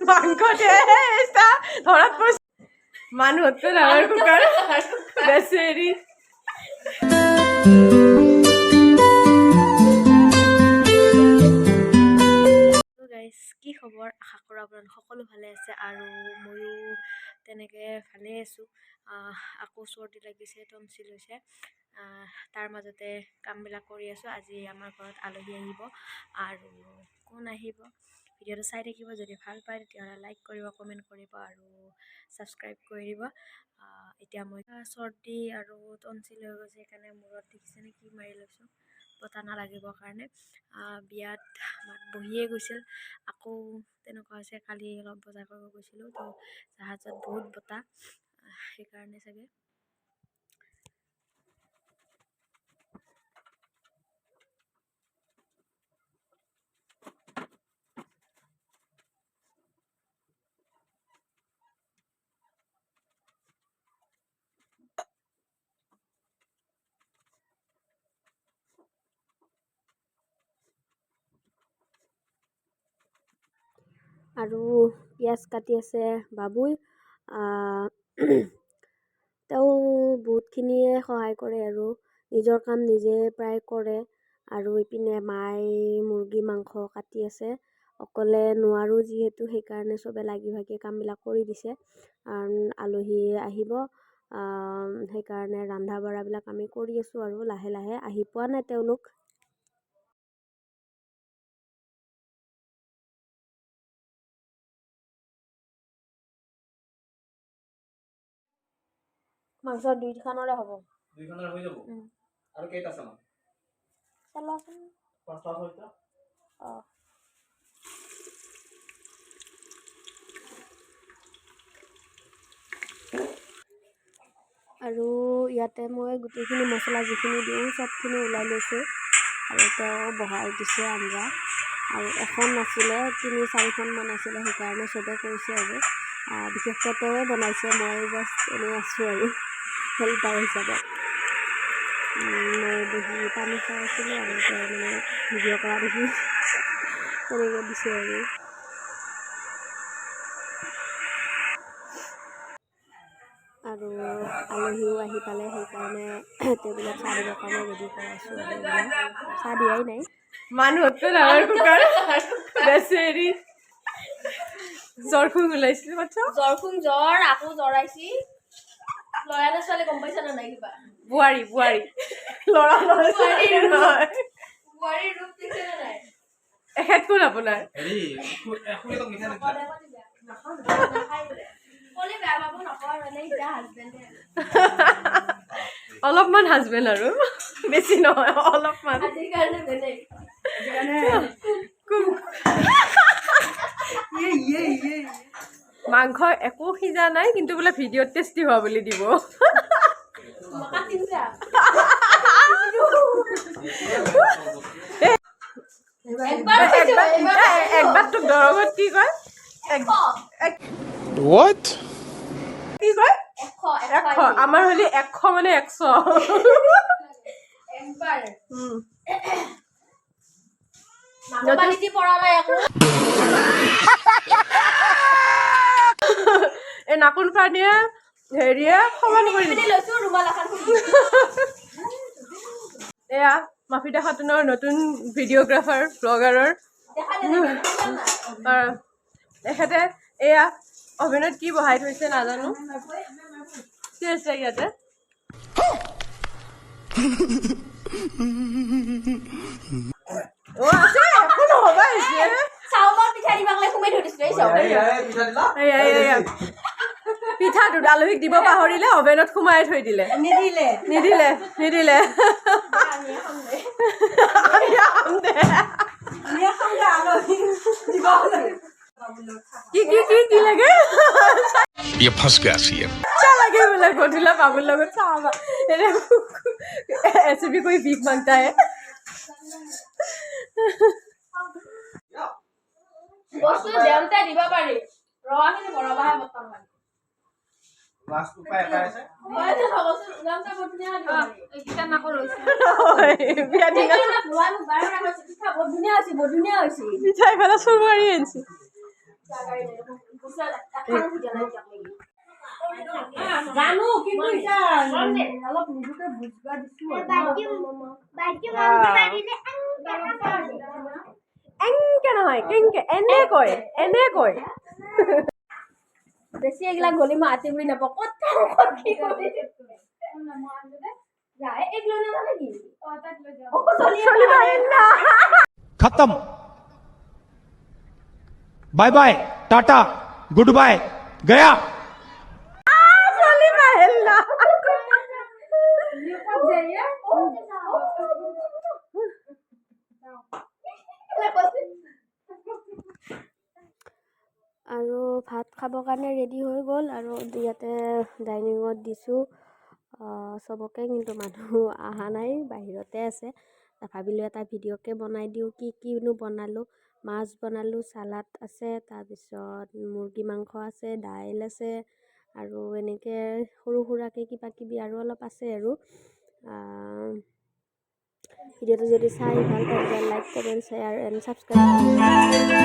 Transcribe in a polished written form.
মাংস টেস্টা ধৰাত পড়ছে মানুহ তো ডাঙৰ কুকাৰ বেচেৰি গাইজ কি খবৰ আশা কৰোঁ আপোনালোক সকলো ভালে আছে আৰু ময়ো তেনেকৈ ভালে আছোঁ আকৌ চৰ্দি লাগিছে টনচিল হৈছে তাৰ মাজতে কামবিলাক কৰি আছোঁ আজি আমাৰ ঘৰত আলহী আহিব আৰু কোন আহিব ভিডিঅ'টো চাই থাকিব যদি ভাল পায় তেতিয়াহ'লে লাইক কৰিব কমেণ্ট কৰিব আৰু ছাবস্ক্ৰাইব কৰি দিব এতিয়া মই চৰ্দি আৰু টনচিল হৈ গৈছে সেইকাৰণে মূৰত দেখিছেনে কি মাৰি লৈছোঁ বতাহ নালাগিবৰ কাৰণে বিয়াত মাত বহিয়ে গৈছিল আকৌ তেনেকুৱা হৈছে কালি অলপ বজাৰ কৰিব গৈছিলোঁ তো জাহাজত বহুত বতাহ সেইকাৰণে চাগে আৰু পিঁয়াজ কাটি আছে বাবুই তেওঁ বহুতখিনিয়ে সহায় কৰে আৰু নিজৰ কাম নিজে প্ৰায় কৰে আৰু ইপিনে মায়ে মুৰ্গী মাংস কাটি আছে অকলে নোৱাৰোঁ যিহেতু সেইকাৰণে চবে লাগি ভাগি কামবিলাক কৰি দিছে আলহী আহিব সেইকাৰণে ৰন্ধা বঢ়াবিলাক আমি কৰি আছোঁ আৰু লাহে লাহে আহি পোৱা নাই তেওঁলোক মাংস দুইখনৰে হ'ব দুইখনৰে হৈ যাব আৰু কেইটা চামান চালাচোন পাঁচটা ছয়টা আৰু ইয়াতে মই গোটেইখিনি মছলা যিখিনি দিওঁ চবখিনি ওলাই লৈছোঁ আৰু তেওঁ বহাই দিছে আঞ্জা আৰু এখন নাছিলে 3-4খনমান আছিলে সেইকাৰণে চবে কৰিছে আৰু বিশেষকৈ তেওঁৱে বনাইছে মই জাষ্ট এনেই আছোঁ আৰু হেল্পাৰ হিচাপে মই বহি পানী খাই আছিলোঁ আৰু তেওঁ মানে ভিডিঅ' কৰা দেখি তেনেকৈ দিছে আৰু আলহীও আহি পালে সেইকাৰণে টেবুলত চাহ দিবৰ কাৰণে ৰেডি কৰাইছোঁ আৰু চাহ দিয়াই নাই মানুহতকৈ ডাঙৰ কুকাৰ বেচেৰি জ্বৰখুং ওলাইছিল জ্বৰখুং জ্বৰ আকৌ জ্বৰাইছি ল'ৰা নে ছোৱালী গম পাইছা নে নাই কিবা বোৱাৰী ল'ৰা বোৱাৰীৰ ৰূপ দেখিছে নে নাই এখেত কোন আপোনাৰ অলপমান হাজবেণ্ড আৰু বেছি নহয় অলপমান মাংস একো সিজা নাই কিন্তু বোলে ভিডিঅ'ত টেষ্টি হোৱা বুলি দিব একবাৰ তোক দৰঙত কি কয় What? কি কয় 100 আমাৰ হলি 100 মানে 100 একবাৰ নাগবালিতি পড়া নাই আকৌ এ নাকুন পানিয়ে হেৰিয়ে সমান কৰি দিলে লৈছো ৰুমাল এখন এয়া মাফিদা খাতুনৰ নতুন ভিডিঅ'গ্ৰাফাৰ ব্লগাৰৰ এখেতে এয়া অভেনত কি বহাই থৈছে নাজানো কি আছে ইয়াতে আছে একো নহ'ব চাউলৰ পিঠা দিবাকলে সোমাই থৈ দিছো পিঠা দুটা আলহীক দিব পাহৰিলে অভেনত সোমাই থৈ দিলে নিদিলে কি লাগে ये फंस गया सीएम अच्छा लगे बोला गोठिला बाबुल लगत चावा ऐसे भी कोई भीख मांगता है বস্তু দেউতা দিবা পাৰি ৰৱাখিনি বৰাবাহে বৰ্তমান জানো কিন্তু এটা অলপ নিজকে বুজবা দিছো এংকে নহয় কেংকে এনে কয় বেছি এগুলা গলি মই আতি বুলি নাপাওঁ ক'ত কি কৰি যায় এগুলো না নাকি खत्म bye bye tata goodbye गया আৰু ভাত খাবৰ কাৰণে ৰেডি হৈ গ'ল আৰু ইয়াতে ডাইনিঙত দিছোঁ চবকে কিন্তু মানুহ অহা নাই বাহিৰতে আছে ভাবিলোঁ এটা ভিডিঅ'কে বনাই দিওঁ কিনো বনালোঁ মাছ বনালোঁ চালাড আছে তাৰপিছত মুৰ্গী মাংস আছে দাইল আছে আৰু এনেকৈ সৰু সুৰাকৈ কিবা কিবি আৰু অলপ আছে আৰু ভিডিঅ'টো যদি চাই ভাল পায় like comment share and subscribe